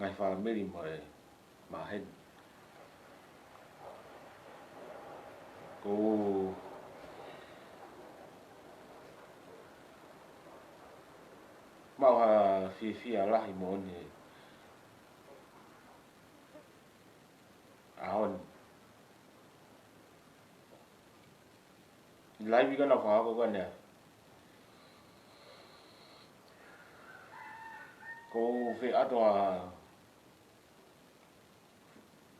ngai whamiri mo e mahen. Ko mau ha fia lahi mo ne aon. Lai vi kana wha ko kana. Ko fe atoa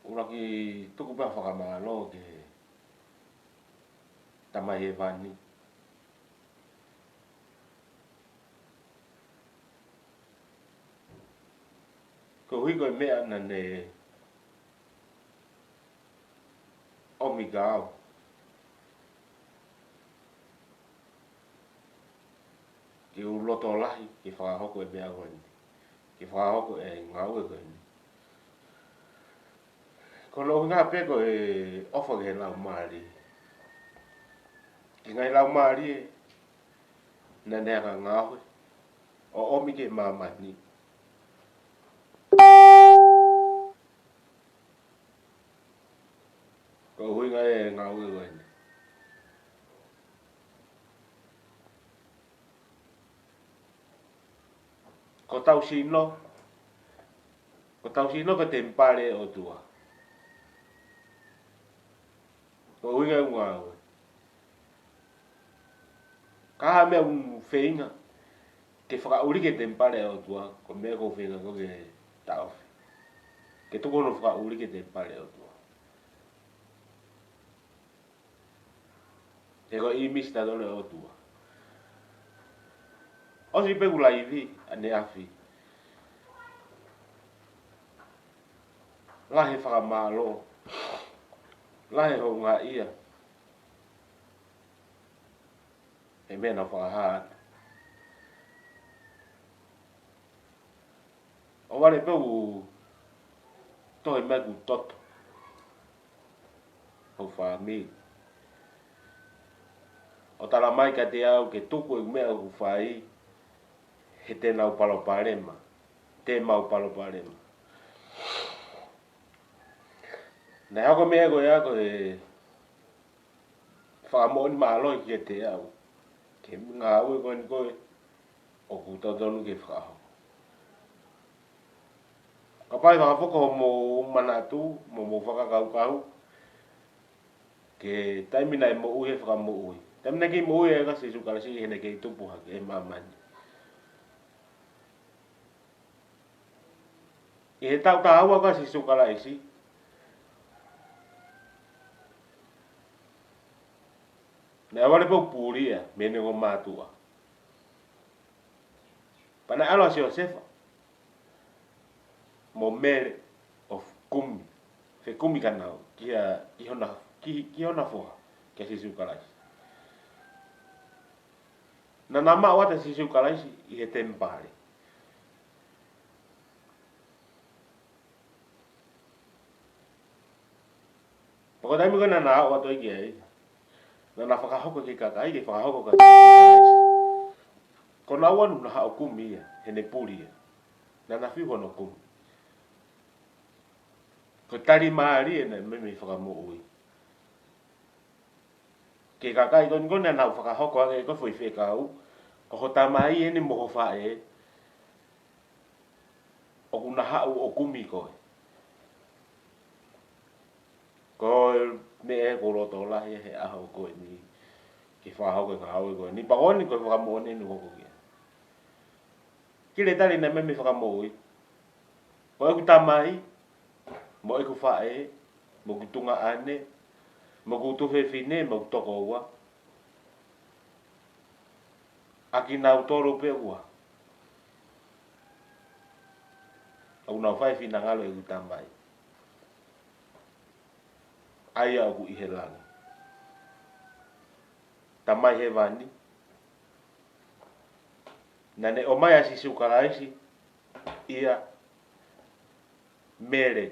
uraki tuku pa whakamalo ke tamai e vani. Ko hui koe mea na ne omigao. Ki uloto lahi ki whakahoko e mea koe. Ki whakahoko e ngau e koe. Ko lo ngā peko e ofa ke lau maari. Ki ngai lau maari e na nea ka ngāwe. O omi ke mamani. Ko hui ngai e ngau e koe. Ko tau sino. Ko tau sino ka tempare o tua. Ko hui ngai ngau. Kaha mea whenga. Ke whakauri ke tempare o tua. Ko mea ko whenga ko ke tau. Ke tuko no whakauri ke tempare o tua. Te ko i mista dole o tua. Osi pe kula iwi ane afi. Lahe whakamalo. Lahe ho ngā ia. E mea na whakahat. O wale pe u tohe mea ku toto. Ho whami. O tala mai ka te au ke tuku e mea ku whai. He te nau paloparema. Te mau paloparema. Nei hako mea koe ako e whakamoni maaloi ki te au. Ke ngā ue koe ni koe o kutautonu ke whakaho. Ka pai whakawhoko mo manatu, mo whakakau. Ke taimina e mo ui he whakamo ui. Taimina ki mo ui e kasi sukarasi hene ke tupuha ke mamani. I he tau tahaua kasi sukarasi. Nea wale pau puria, mene ko mātua. Pana alo si o sefa. Mo mere of kumi. Fe kumi kanau. Ki hona foha. Kia si sukalaisi. Na nama wata si sukalaisi i he tempare. Pako taimi kona na au ato iki ai. Na na whakahoko ki kakai, ki whakahoko ka sukalaisi. Ko na wanu na hao kumi ia, hene puri ia. Na whiho no kumi. Ko tari maari e na mimi whakamo ui. Ke kakai koni kone na whakahoko ake ko fwoi whekau. Ko ho tamai e ni moho whae. O kuna hao o kumi koe. Ko me e ko roto lahi he aho koe ni. Ki whakahoko ka hao koe. Ni pagoni koe whakamo one ni hoko kia. Kile tari na mimi whakamo ui. Ko e ku tamai. Mo e ku whae. Mo ku tunga ane. Mo ku tuwhe whine. Mo ku toko ua. Aki nau toro pe ua. Au nau whae whina ngalo e ku tamai. Ai au ku ihe langi. Tamai he vani. Nane o mai asi sukaraisi. Ia. Mere.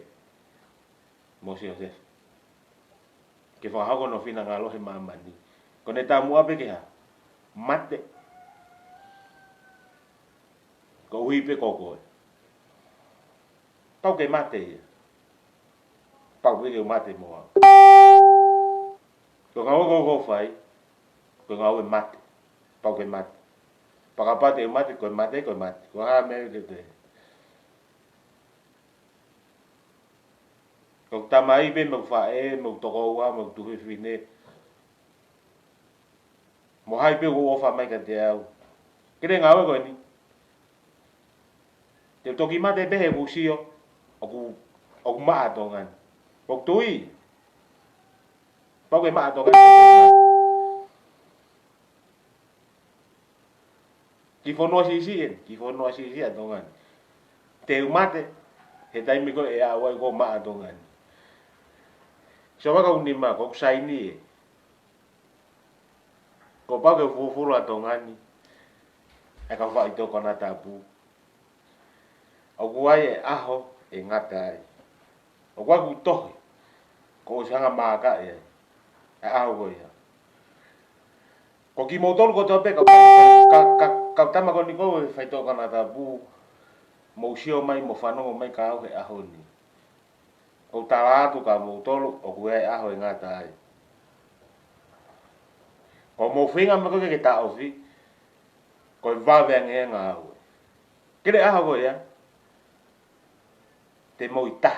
Mosi o sefa. Ke whahako no whina ngalo he mamani. Kone tamu ape ke ha. Mate. Ko hui pe kokoe. pau ke mate pau ke mate mo ko ngau go fai ko ngau mate pau ke mate pakapate mate ko ha me ke te ko tamai be mo fa mo to ko wa mo tu fine mo hai pe wo fa mai ka te au kire ngau ko ni te toki mate be he busio aku ma to ngan ko tui pau ke ma to ngan ki fono si to ngan te mate he tai mi ko e a wa ko ma to ngan so wa ka ni ma ko sai ni ko pa ke fu la to ngan ni e ka fa ito kona tapu o guai aho e ngata ai o gua gu to ko sanga ma ka e aho go ya ko ki motor ko to pe ka tama ko ni ko fa ito kona tapu mo sio mai mo fano mai ka e aho ni o tala tu ka motor o guai aho e ngata ai ko mo finga me ko ke ta o fi ko va ve nga o kire aho go ya te moita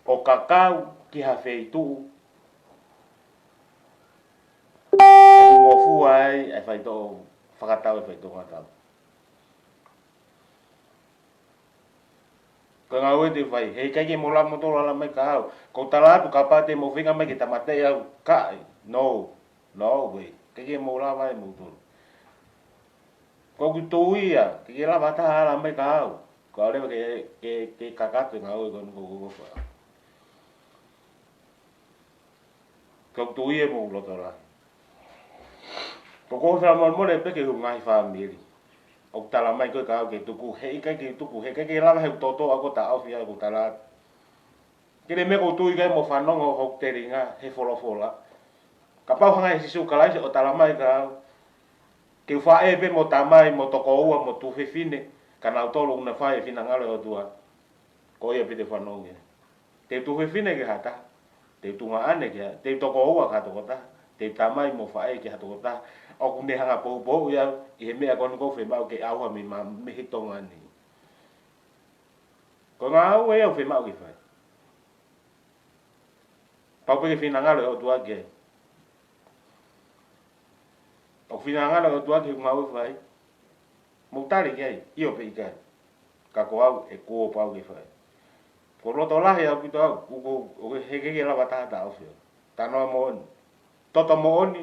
o kakau ki ha feitu mo fu ai fai to fakatau e fai to ngata ko ngau te fai he kai ke mola mo to la mai ka ko tala tu kapate mo finga mai ki tamate ya ka no we ke mola vai mo to ko ku to ia ke la bata la mai ka ko le ke kakatu ngau ko fa ko to ia mo lo to la ko sa mo le pe ke ngai family o tala mai ko ka ke tuku he ke la he toto ako ta au fia ko tala ke le me ko tu i mo fa no ho te ringa he fola ka pa hanga si su kala o tala mai ka ke fa e pe mo tamai mo to ko mo tu fe fine kana to lo na fa e fina ngalo o tua ko ia pe te fa no nge te tu fe fine ke hata te tu nga ane ke te to ko ka to ta te tamai mo fa e ke ha to ta o ku ne hanga po ya i he mea kon ko fe mau ke awa mi ma me hitonga ni ko nga o e o fe mau ki fai pa pe fina ngalo o tua ke o fina ngalo o tua ke nga o fai mo tali ke i o pe ka ka ko au e ko pa o ki fai ko lo to la ya ku to o he ke la bata ta o fe ta no mo toto mo ni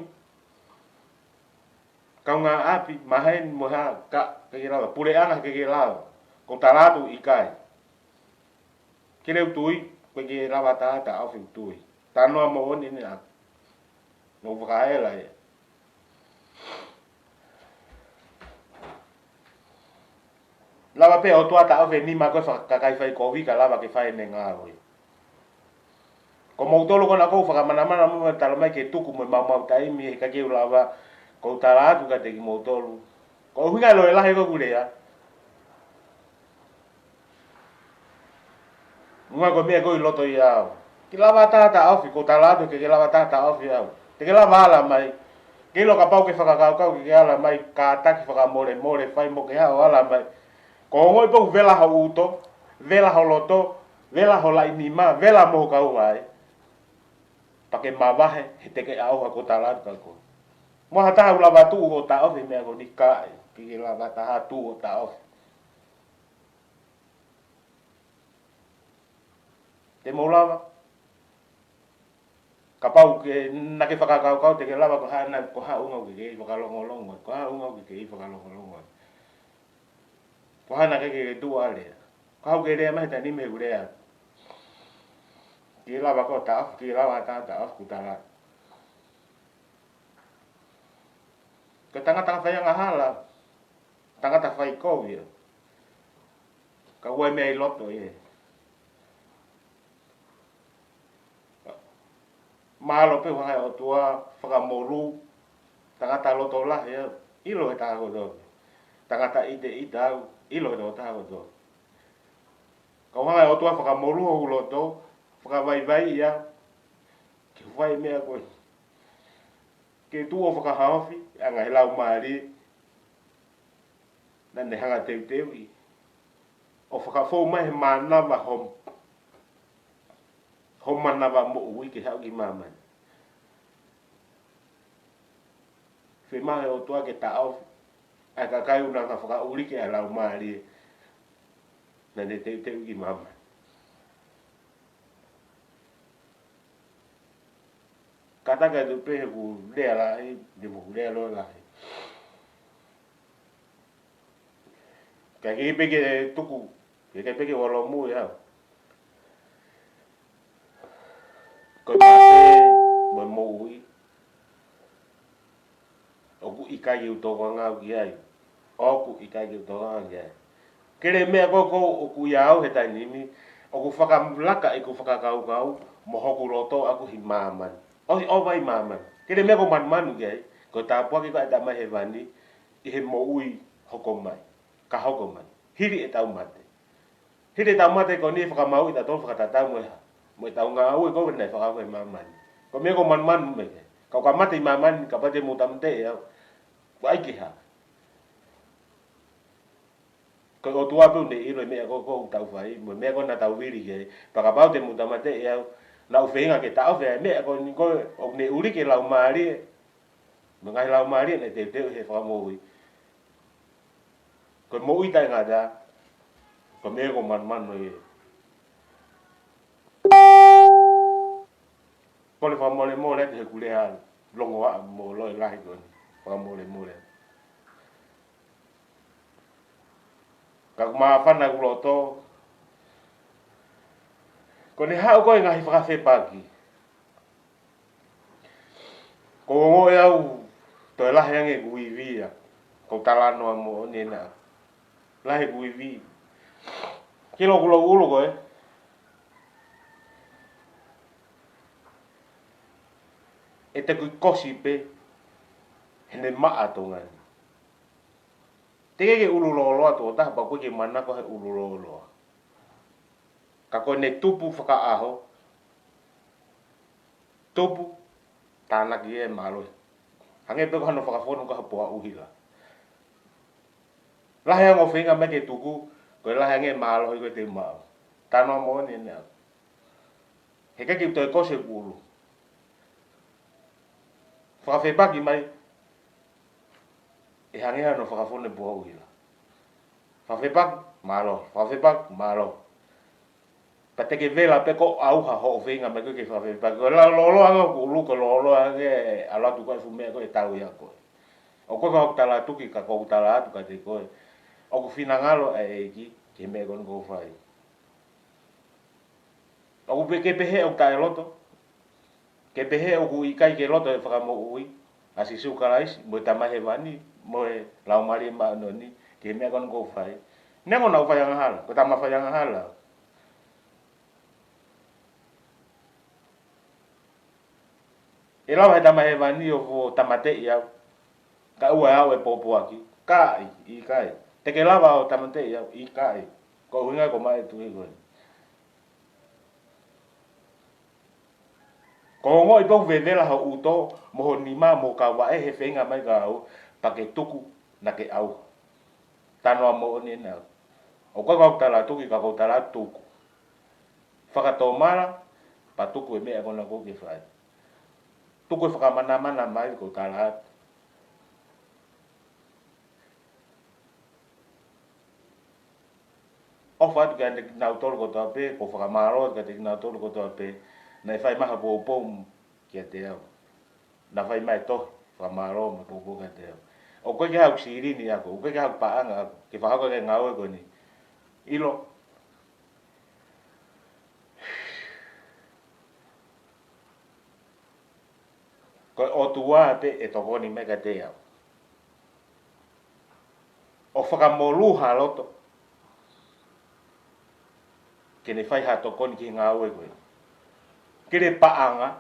kau nga api mahen moha ka ke la pule ana ke la ko talatu ikai kire tui ko ke la bata ta au tui tano mo ni ni no vae la lava pe o tua ta au ni ma ko ka kai fai ko vi ka lava ke fai ne nga oi ko mo tolo ko na ko fa mana mana mo ta mai ke tuku mo ma tai mi ka ke lava ko talatu ka te ki mo tolo ko hinga lo la he ko gure ya Nua ko me ko i loto ia. Ki lava tata ofi ko talado ke lava tata ofi au. Te ke lava ala mai. Ke lo ka pau ke whakakau kau ke ala mai ka taki whakamore more whai mo ke hao ala mai. Ko ngoi pau vela ho uto, vela ho loto, vela ho lai nima, vela mo kau ai. Pake mawahe he te ke au ha ko talado ka ko. Mo hata ula batu o ta ofi me ko ni kai. Ki lava ta tu o ta ofi. Te maulava kapau ke na ke whakakau kau te ke lava ko hana ko ha unga ke whakalongolongo ko ha unga ke whakalongolongo ko hana ke dua le ko ha ke rea mai ta ni me urea ki lava ko ta ki lava ta ku tala ke tanga whai anga hala tanga whai ko ia ka wai mei loto ie malo pe wahai o tua whakamoru tangata loto lah ya ilo he taho do tangata i tau ilo do tau do ko hanga o tua whakamolu o uloto whakawai ia ke whai mea koe ke tu o whakahawhi anga he lau maari na ne hanga teu teu i o whakafou mai he manawa ho manawa mo ui ke hau ki mamani whi mahe o tua ke tau ai ka kai una ka whakauri ke a lau maari na ne teu teu ki mamani kataka tu pehe ku lea lai de mo lea lo lai ka ki peke tuku ke peke walo mu ya ko mate mo mo ui o ku ikai u to nga ki ai o ku ikai u to nga ki ai kere me ko o ku yao he tai nimi o ku whakamlaka i ku whakakau mo hoku roto aku hi maman o vai maman kere me ko man ki ai ko tapua ki ka ta mai he vani i he mo ui hoko mai ka hoko mai hiri e tau mate hiri tau mate ko ni whakamau i ta tolu whakatatau mo e tau ngā ui ko nei whakau e mamani ko me ko man me ke kau ka mate i mamani ka pate mo tamte e au ko ai ki ha ko o tua pe nei iro me ko tau fai mo me ko na tau viri ke pa ka pau te mo tamate e au na ufenga ke tau fe me ko ni ko o ne uri ke lau mari mo ngai lau mari ne te he whakamau i ko mo i tai ngata ko me ko man no ye ko le fa mo le te kule ha longo wa mo lo lai ko fa mo le ka ma fa na ku to ko ne ha ko ngai fa fe pa ki ko ngo ya u to la ha nge ku i via ko tala no mo ni na la he ku i vi ki lo ku lo ulo ko e te kui kosi pe hene maa tonga te ke ulu lo ato ta pa ko ke mana ko he ulu lo ka ko ne tupu whaka aho tupu tana ki e malo hange pe ko no whaka fono ka poa uhila la he ngo finga me ke tuku ko la he nge malo ko te ma tano mo ni ne he ke ki to ko se ulu whaka fe baki mai e hange no whaka fono poa uhila whaka fe baki malo whaka fe baki malo pa te ke vela pe ko au ha ho venga me ke fa pa ko la lo anga ko lu ko lo anga ala tu ko fu me ko tau ya ko o ko ka tala tu ki ka ko tala tu ka te ko o ko fina ngalo e ki ke me ko ngo fai o pe ke pe he o ta loto ke pe he o ku i kai ke loto e fa mo ui asi su kalais mo ta ma he vani mo e la mari ma no ni ke me ko ngo fai ne mo na fa yang hal ko ta ma fa yang hal e lau he tama he wani o fo tamate i au. Ka ua au e popo aki. Kai, i kai. Te ke lava o tamate i au, i kai. Ko huinga ko mai tu i koe. Ko ngo i pau vevela ho uto, moho ni ma mo ka wa e he whenga mai ka au, pa ke tuku na ke au. Tanoa mo o ni na. O kwa kau tala tuki ka kau tala tuku. Whakato mara, pa tuku e mea kona ko ke whai. Tuku e whakamana mai ko tala atu. O whatu ka ane nau tolu ko toa pe, ko whakamaro ka te nau tolu ko toa pe, na e whai maha pōpō kia te au. Na whai mai tohi, whakamaro ma pōpō kia te au. O koe ke hau sirini ako, o koe ke hau paanga ako, ke whahako ke ngau e koni. Ilo. Koe o tuā te e tokoni me ka te au. O whakamoluha loto. Ke ne whai ha tokoni ki ngau e koe. Kere paanga.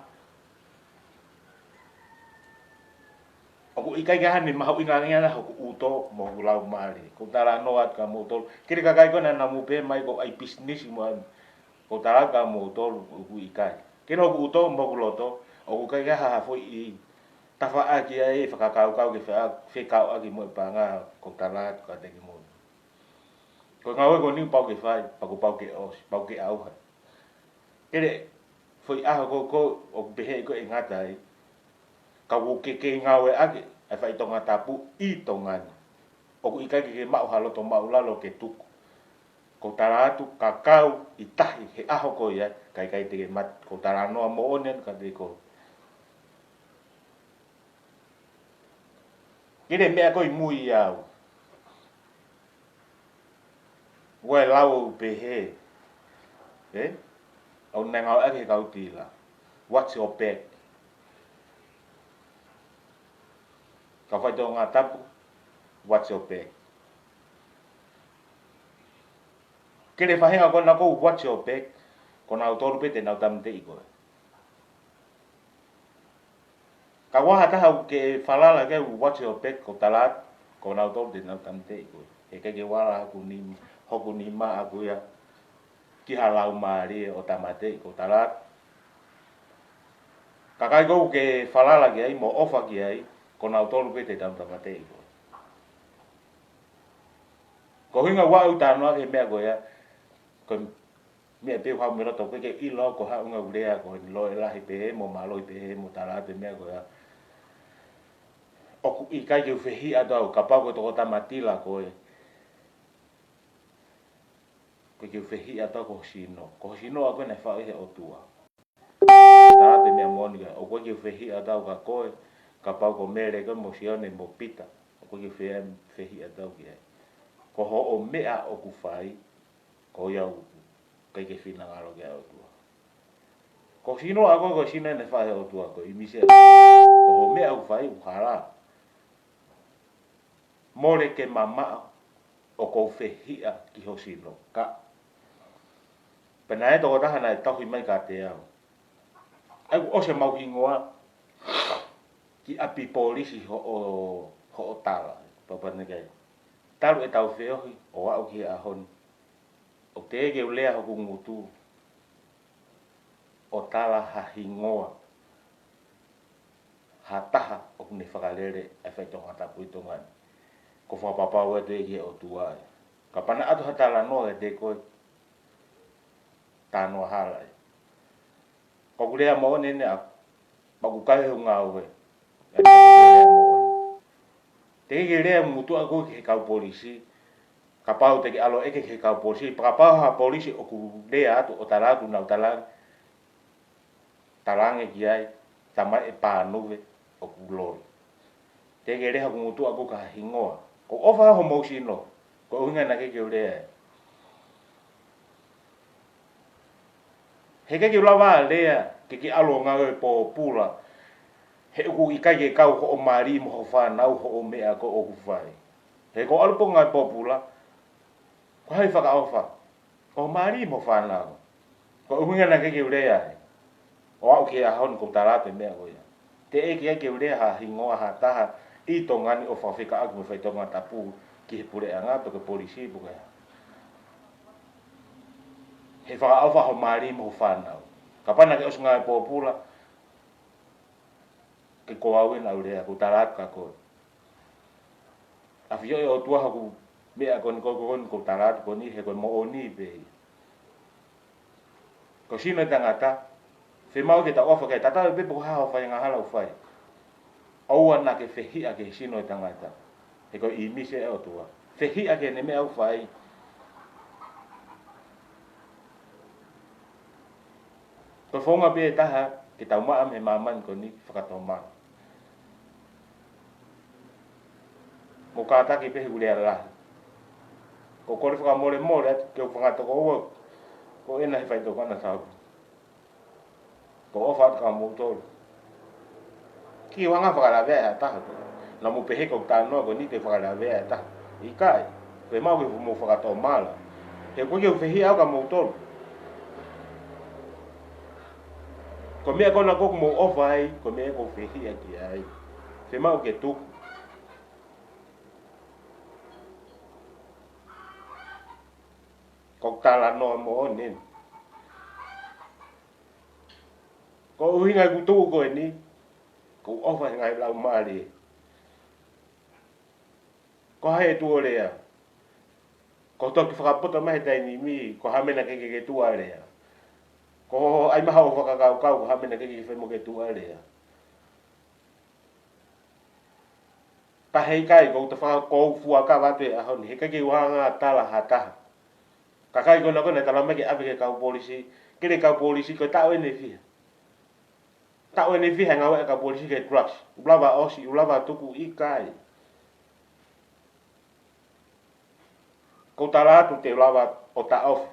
Oku ikai ka hani mahau ingangia na hoku uto mo lau mari. Ko tara noat ka mo tol. Kiri ka kai kona na mu pe mai ko ai business mo. Ko tara ka mo tol oku ikai. Kino oku uto mo loto. Oku kai ka ha foi i. Tafa aki ai whakakau kau ke whekau aki mo panga ko tara ka te ki mo. Ko ngawe ko ni pau ke fai, pau ke os, pau ke au ha. Kere foi aho ko o behe ko ingata ai. Ka wo ke ngawe ake ai fai tonga tapu I tonga. O ikai ke mau halo to mau lalo ke tuku. Ko tara atu kakau I tahi he aho ko ia kai te mat ko tara no mo onen ka te ko. Kire mea ko I mui au. Wa lau behe. Au nangau ake kau tila. What's your back? Ka fai tonga tapu. What's your back? Kere whahenga ko na ko what's your back? Ko na autoru pete na utamte I koe. Ka waha taha ke falala ke what's your back ko talat. Ko na autoru pete na utamte I koe. E ke wala hoku ni ma aku ya. Ki halau maari o tamate ko talat. Ka kai ko ke falala ke ai mo ofa ki ai. Ko na autoru pete na utamate I koe. Ko hinga wa utanoa ke mea koe ya. Ko mea pe hau mera to ke ilo ko ha unga urea ko lo lahi pe mo malo pe mo tala te mea ko ya o I kai ke fehi ado ka pa ko to ta matila ko ke fehi ado ko sino ako na fa e o tua tala te mea moni o ko ke fehi ado ka pa ko mere ko mo sione mo pita ko ke fehi ado ki ko ho o mea o ku fai ko ya kai ke fina ngalo ke o tua. Ko sino ako ko sino ne fa o tua ko I mise. Ko ho me au fai ukara. More ke mama o ko fehia ki ho sino ka. Pena e to ta na ta hui mai ka te au. Ai o se mau hingoa ki api polisi ho tala. Papa ne kai. Talu e tau feo o au ki a hon. O te ke ulea hoku ngutu o tala ha hingoa ha taha o kune whakalere e whai tonga tapu I tonga ko whapapa ua te ke o tua ka pana atu ha tala noa e te koe tānoa hala ko kulea mo nene a pakukai hu ngā ue te ke rea mutu a koe ke kau polisi ka pau te ke alo eke ke kau polisi ka pau ha polisi o ku rea atu o talaku nau talang talange ki ai tama e pānuwe o ku lori te ke rea ku mutu a koe ka hingoa ko ofa ho mo sino ko unga na ke rea he ke lawa rea ke alo ngā po pula he ku ikai ke kau ho o mari mo ho fa nau ho o mea ko o ku fai he ko alpo ngā po pula ko hai whaka ofa o mari mo fa nau ko unga na ke rea o au ke a hon ko tarate mea ko ia te e ke rea ha hingoa ha taha I tongani o whawhika aku me whai tonga tapu ki he pure anga to ke polisi buka he whaka au whaho mari mo whanau ka pana ke os ngai po pula ke ko awin au rea ko tarat ka ko a fio e o tua haku mea kon ko tarat ko ni he ko mo oni be ko sino tangata fe mau ke ta ofa ke tata be po ha fa nga hala u fai au ana ke fehi a ke sino tangata e ko I mise e o tua fehi a ke ne me au fai ko fonga be taha ke tau maa me maman ko ni whakatoma mo kata ke pehi ulea la ko kore whakamore more ke u whangatoko ua ko ena he whai tokana sau ko ofa ka mo tolu ki wanga whakarawe a taha na mo pehe ko tānoa ko ni te whakarawe a taha I kai pe mau ke mo whakatoma la he koe ke u whehi au ka mo tolu ko mea kona koku mo ofa ai ko mea ko whehi a ki ai pe mau ke tuku tala no mo nen ko uhinga ku tu ko ni ko ofa ngai lau mali ko hai tu ole ya ko to ki whakapoto mai tai ni mi ko hamena ke tu ale ya ko ai maha o whakakau kau ko hamena ke whemo ke tu ale ya pa hei kai ko te whaka kou fua ka wate a honi he ke wanga tala hata ka kai ko na ko na tala me ke ave ke kau polisi ke le kau polisi ko ta ene fi ta ene fi hanga wa ka polisi ke drugs ulava osi ulava tuku I kai ko tala tu te ulava o ta off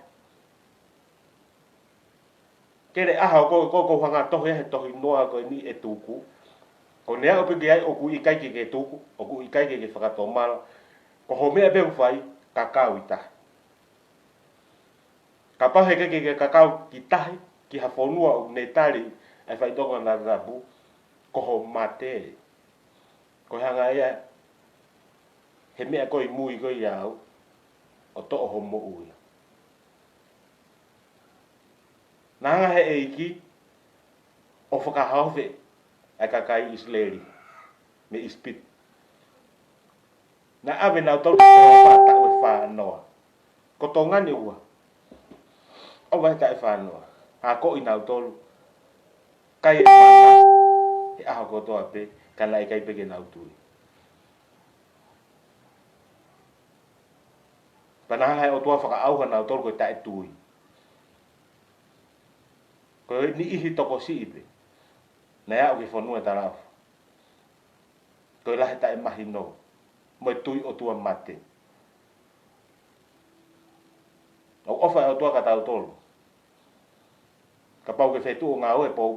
ke le aha ko hanga to he to noa ko ni e tuku ko nea o peke ai o ku I kai ke tuku o ku I kai ke whakatomala ko ho mea beu whai kakau I tahi ka pahe ke kakau ki tahi ki hawhonua o ne tari ai whai tonga na rabu ko ho mate ko hanga ia he mea koi mui koi iau o to o ho mo ui nanga he eiki o whakahauwhe ai kakai isleri me ispit na ave na tau ko whata o whanoa ko tongani ua o vai tai whanoa a ko ina tolu kai e whana e aho ko toa pe kana I kai peke na utui panaha hai o toa whakaauha na tolu ko tae tui ko ni ihi toko si ipe na ia o ke whanua tarau ko I lahe tae mahi no mo tui o tua mate o ofa o tua ka tau tolu ka pau ke whetu o ngā oe pou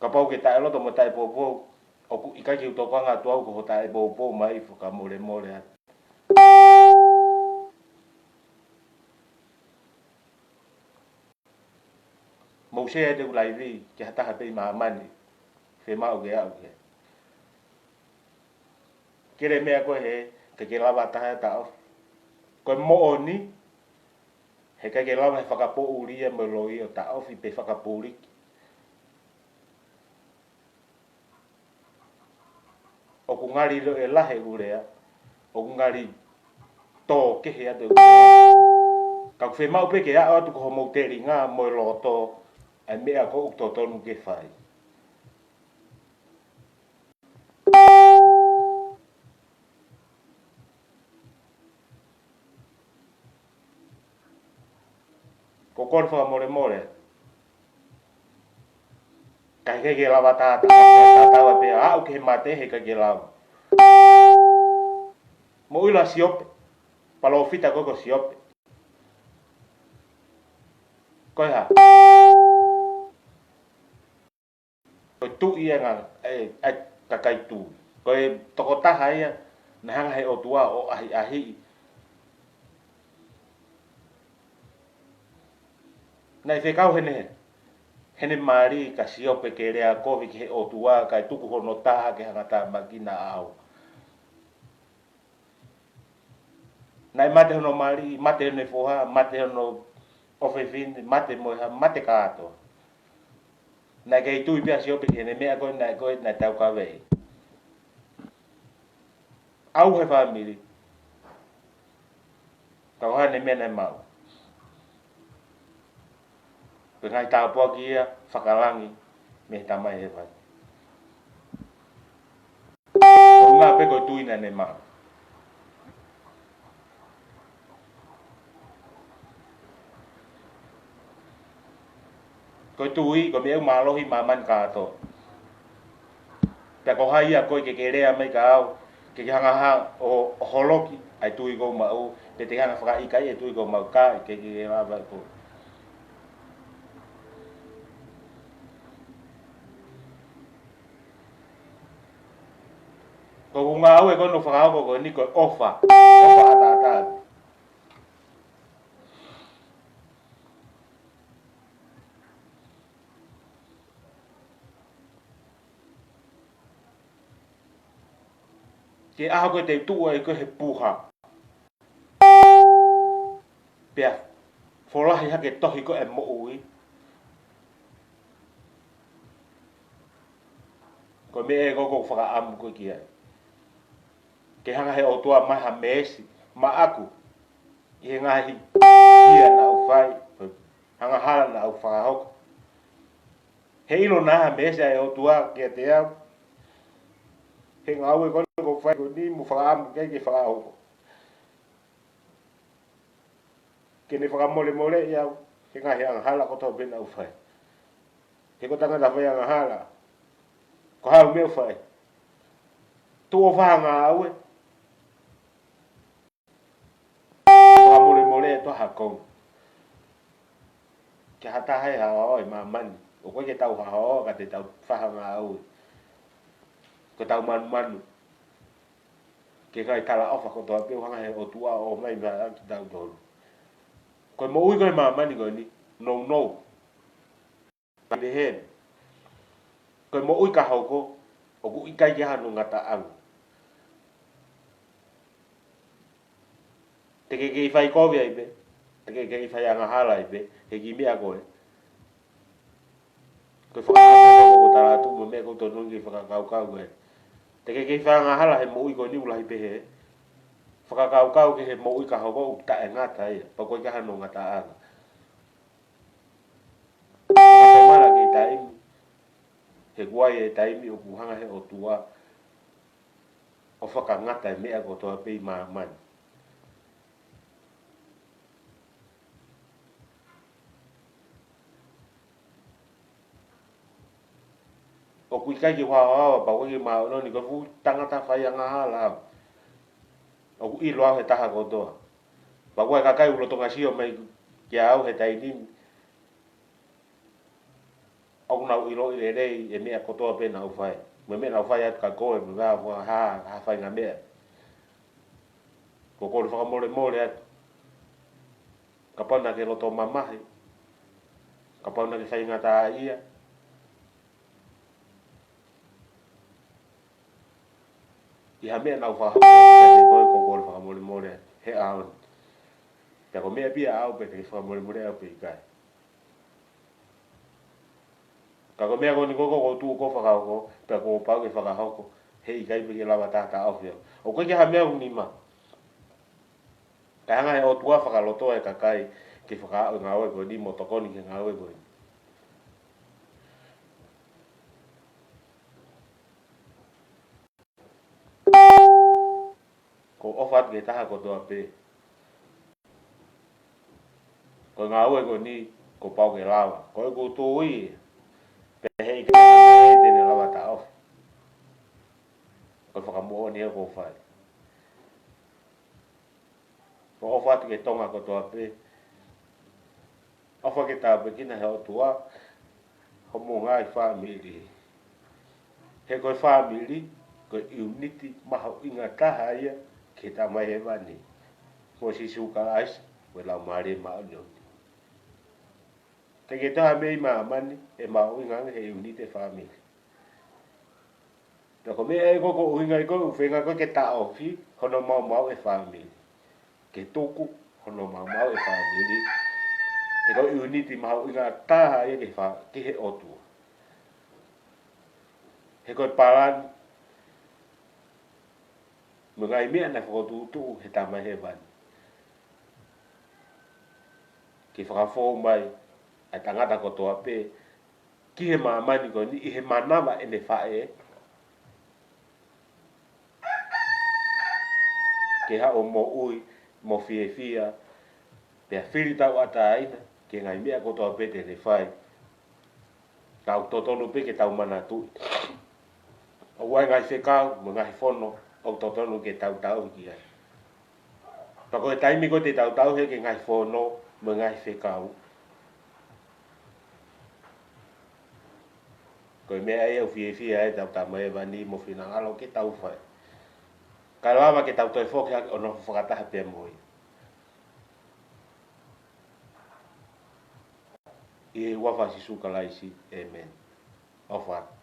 ka pau ke tae loto mo tae pou o ku I kai ki utoko ngā tuau ko ho tae pou mai whaka mole atu mo se e te ulai vi ki hataha pei maamani whe mau ke au ke kere mea koe he ke lawa taha ta of koe mo oni he ke lawa he whakapo uria mo loi o ta of I pe whakapo uriki o ku ngari lo e lahe urea o ku ngari tō ke he atu ka whe mau pe ke a atu ko ho mo teri ngā mo loto ai mea ko ukto tonu ke whai ko kon wha more kai ke lawa tata tawa pe a o ke mate he ke lawa mo ila siope palo fita ko siope ko ha ko tu ia nga e kakai tu ko toko taha ia na hanga he o tua o ahi na I whekau hene mari ka siope ke rea kovi ki he o tua kai tuku hono taha ke hangata makina au nai mate hono mari mate hono foha mate hono ofefin mate moha mate kato na ke tu pia siope ke hene mea koe na tau ka vei au he family ka hane mena mau pengai ta po kia whakalangi me tamai he vai o ngā pe koe tuina ne mau koe tui ko me au malohi maman kato pe ko hai a koe ke rea mai ka au ke hanga ha o holoki ai tui go mau pe te hanga whaka ikai e tui go mau ka ke rawa ko ko ngā au e kono whakaoko ko ni ko ofa atata ke aho ko te tua e ko he puha pea folahi hake tohi ko e mo ui ko me e koko whaka amu ko kia ke hanga he o tua mai ha mesi ma aku i he ngahi kia na au whai hanga hala na au whakahoko he ilo na ha mesi e o tua kia te au he ngau e kono ko whai ko ni mu whaka amu kei ke whakahoko ke ne whakamole mole i au he ngahi hanga hala ko tau bena au whai ke ko tanga ta whai hanga hala ko hau meu whai tu o whanga au e whakamole mole e toha kong ke hata hai ha oi ma mani o koe ke tau ha ho ka te tau whahanga au ko tau manu ke kai tala ofa ko toa peo hanga he o tua o mai ma ki tau tolu ko mo ui koe ma mani koe ni no de hen ko mo ui ka hoko o ku ikai ke hanu ngata ang te ke whai kovia ipe te ke whai anga hala ipe he ki mea koe ko whakakau ko tala tu mo mea ko tonu ki whakakau koe te ke whai anga hala he mo ui koe ni ulahi pe he whakakau ke he mo ui ka hoko u ta e ngata ia pa koe ke hanu ngata anga whakakamara ke taimi he guai e taimi o kuhanga he o tua o whakangata e mea ko toa pei maa mani o kui kai ki whaoawa pa koe ki maa ononi ko fu tangata whai anga hala o ku i loa he taha kotoa pa koe kakai ulo tonga sio mai ki au he tainimi au nau ilo i rei e mea kotoa pe na ufai me mea na ufai atu ka koe me ngā fua ha whai ngā mea ko kore whakamore more atu ka pauna ke loto mamahi ka pauna ke whai ngā tā ia i ha mea na ufai hau ko kore whakamore more he aon pia ko mea pia au pe ke whakamore more au pe i kai ka ko mea koni koko ko tu ko whakahoko pia ko pau ke whakahoko he i kai pe ke lawa tāta au whia o koe ke ha mea unima ka hanga he o tua whakalotoa e kakai ke whakaau ngā oe koe ni mo tokoni ke ngā oe koe ko ofat ke taha ko toa pe ko ngā oe koe ni ko pau ke lawa ko e ko tō ui pe hei ke tene lawa ta off ko whakamuo ni e ko whai ko ofat ke tonga ko toa pe ofa ke tā pe kina he o tua ho mo ngai family he koe family ko unity maha inga taha ia ke tā mai e wani ko si suka ais we lau maare maa nio te ke taha mei maa mani e maa inga he unity family te ko mea e koko uinga i koe whenga koe ke tā ofi hono mau e family ke toku hono mau e family he koe unity maha inga taha ia ke he otua he koe parani mga i mea na whakotutu he tamai he wani ki whakafo mai ai tangata ko toa pe ki he maamani ko ni i he manawa e ne whae ke ha o mo ui mo fia pia whiri tau ata aina ke ngai mea ko toa pe te ne whae tau totonu pe ke tau mana tui o wai ngai whekau mo ngai whono o totonu ke tau ki ai pa koe taimi ko te tau he ke ngai whono mo ngai whekau koe mea e au fia e tau tamai wani mo whina alo ke tau whai ka lawa ke tau toi whoki haki ono whakataha pia moi i e wafa si suka laisi amen of what